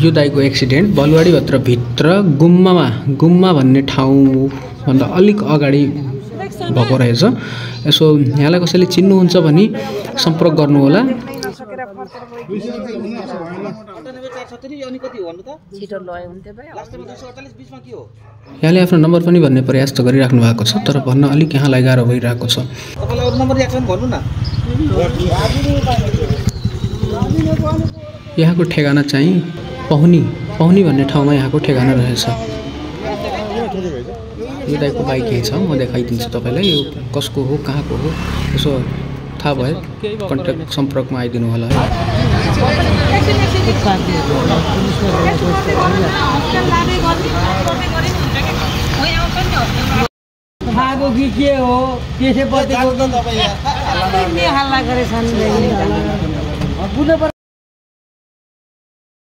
यो दाइको एक्सिडेन्ट बलुवाडीभित्र भित्र गुम्मा भन्ने ठाउँभन्दा अलिक अगाडि भएको रहेछ। यसो यहाँलाई कसैले चिन्नुहुन्छ भने सम्पर्क गर्नुहोला। यहाँले आफ्नो नम्बर पनि भन्ने प्रयास त गरिराख्नु भएको छ, तर भन्न अलिक यहाँलाई गाह्रो भइरहेको छ। यहाँको ठेगाना चाहिँ पहुनी भन्ने ठाउँमा यहाँको ठेगाना रहेछ। यो दाइको बाइक यही छ, म देखाइदिन्छु तपाईँलाई यो कसको हो कहाँको हो। यसो थाहा भए कन्ट्याक्ट सम्पर्कमा आइदिनु होला है। के हो त्यसै